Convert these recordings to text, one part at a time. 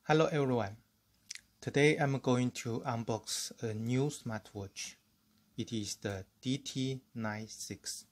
Hello everyone. Today I'm going to unbox a new smartwatch. It is the DT96.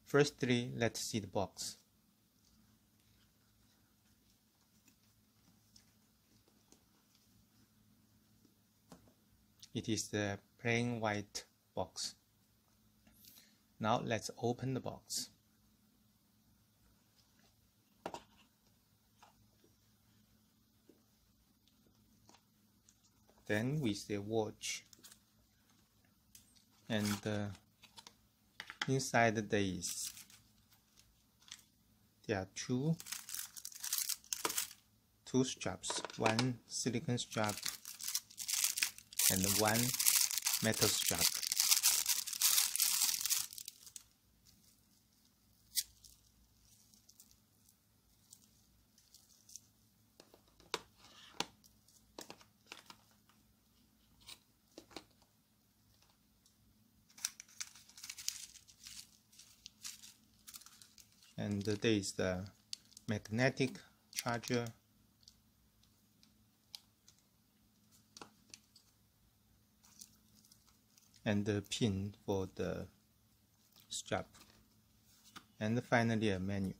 Firstly, let's see the box. It is the plain white box. Now let's open the box. Then we see a watch, and inside there are two straps, one silicone strap and one metal strap. And there is the magnetic charger, and the pin for the strap, and finally a menu.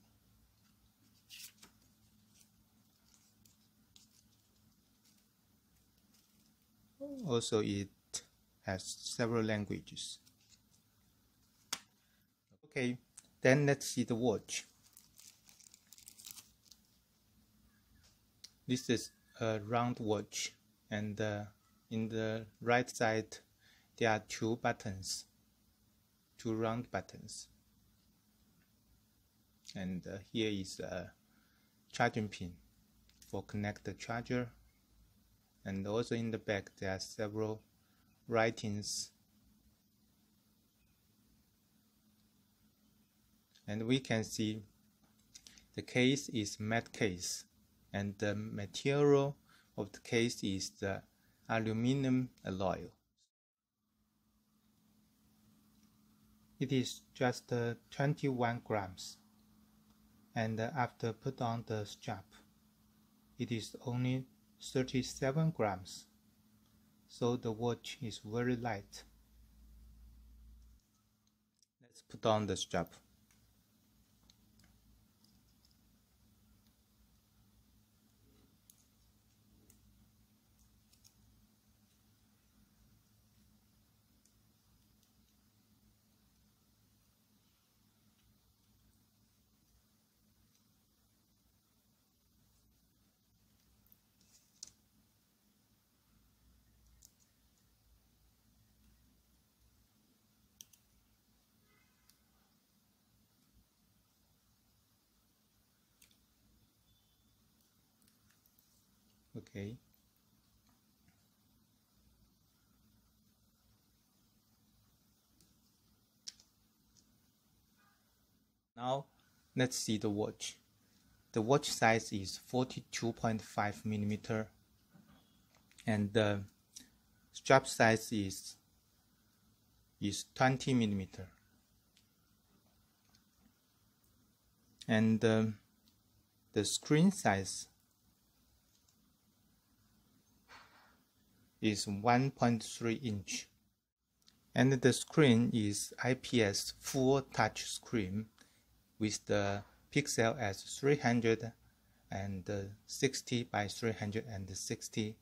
Also, it has several languages. Okay, then let's see the watch. This is a round watch, and in the right side there are two round buttons, and here is a charging pin for connect the charger, and also in the back there are several writings, and we can see the case is matte case, and the material of the case is the aluminum alloy. It is just 21 grams, and after put on the strap, it is only 37 grams, so the watch is very light. Let's put on the strap. Okay. Now let's see the watch. The watch size is 42.5 millimeter, and the strap size is 20 millimeter, and the screen size is 1.3 inch, and the screen is IPS full touch screen with the pixel as 360 by 360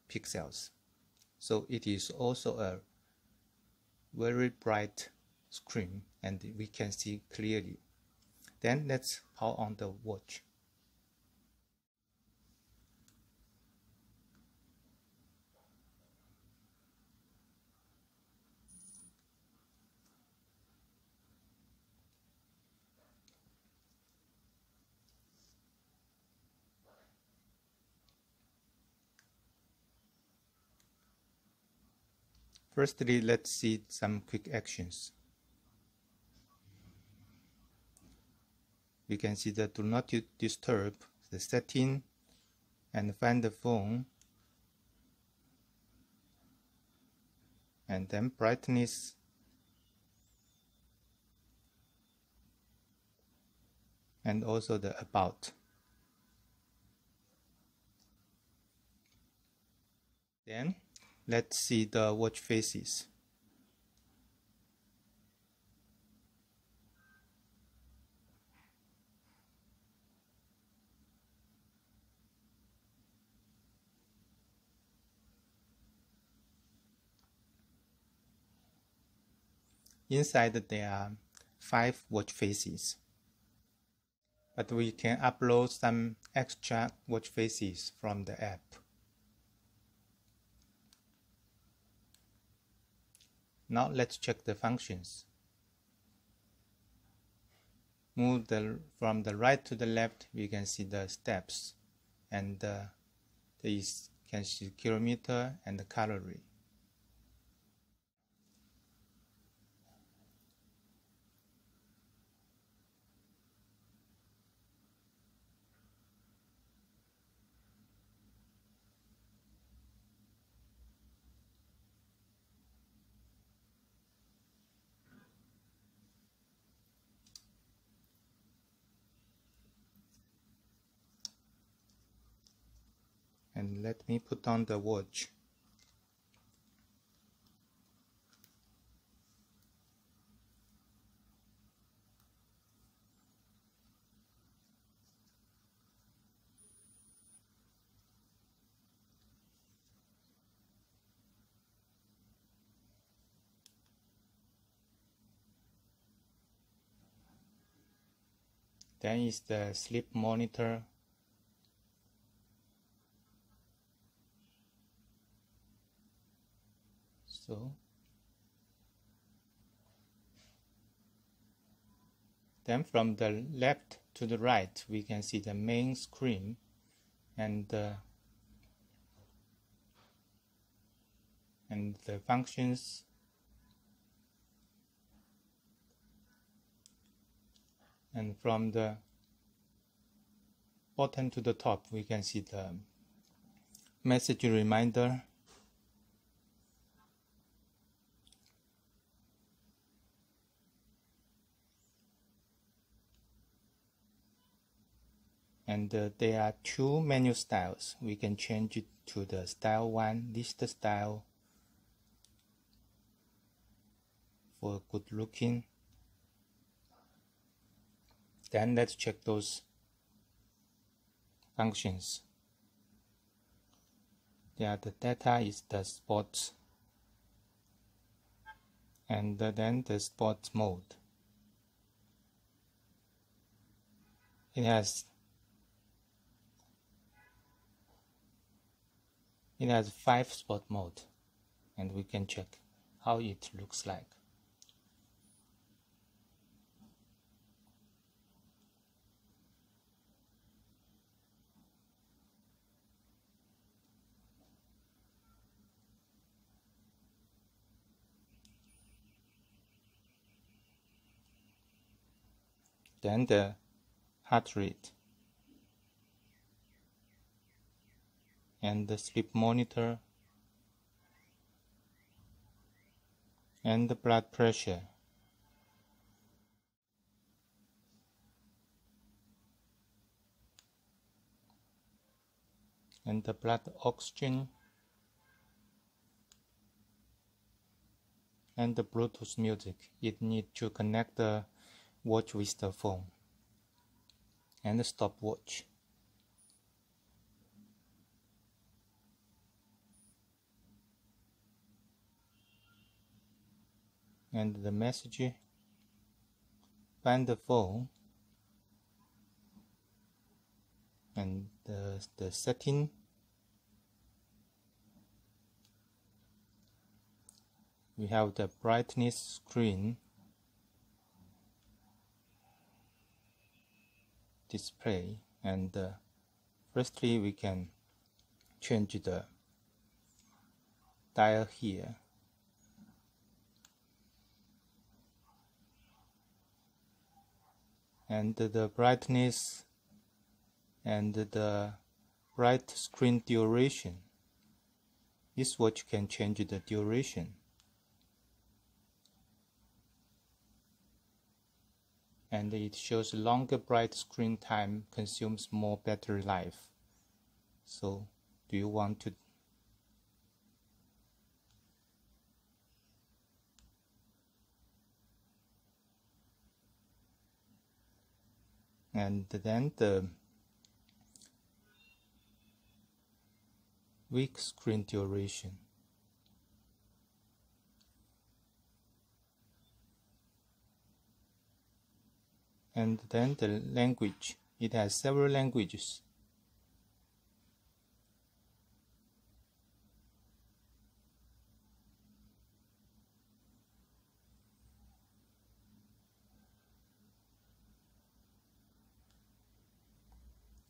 pixels. So it is also a very bright screen, and we can see clearly. Then let's power on the watch. Firstly, let's see some quick actions. You can see the do not disturb, the setting, and find the phone, and then brightness, and also the about. Then let's see the watch faces. Inside there are 5 watch faces, but we can upload some extra watch faces from the app. Now let's check the functions. Move from the right to the left, we can see the steps, and can see kilometer and the calorie. And let me put on the watch. Then is the sleep monitor. So then from the left to the right, we can see the main screen and the functions. And from the bottom to the top, we can see the message reminder, and there are 2 menu styles. We can change it to the style 1, list style, for good looking. Then let's check those functions. The data is the sports, and then the sports mode. It has 5 sport mode, and we can check how it looks like. Then the heart rate and the sleep monitor and the blood pressure. And the blood oxygen and the Bluetooth music. It needs to connect the watch with the phone, and the stopwatch. And the message, find the phone, and the setting, we have the brightness screen display, and firstly we can change the dial here. And the brightness and the bright screen duration. This watch can change the duration. And it shows longer bright screen time consumes more battery life. So do you want to and then the weak screen duration. And then the language. It has several languages.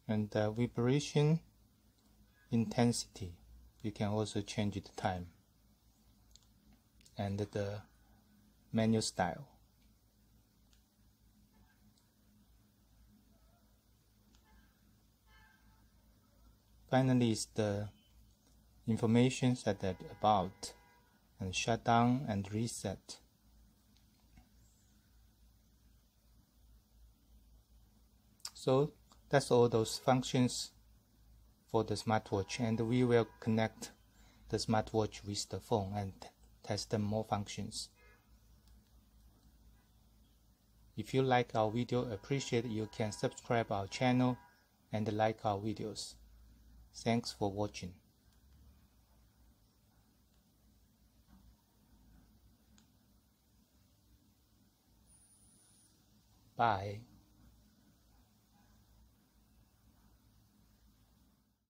And the vibration intensity, you can also change the time. And the menu style. Finally is the information set at about and shut down and reset. So that's all those functions for the smartwatch, and we will connect the smartwatch with the phone and test more functions. If you like our video, appreciate you can subscribe our channel and like our videos. Thanks for watching. Bye.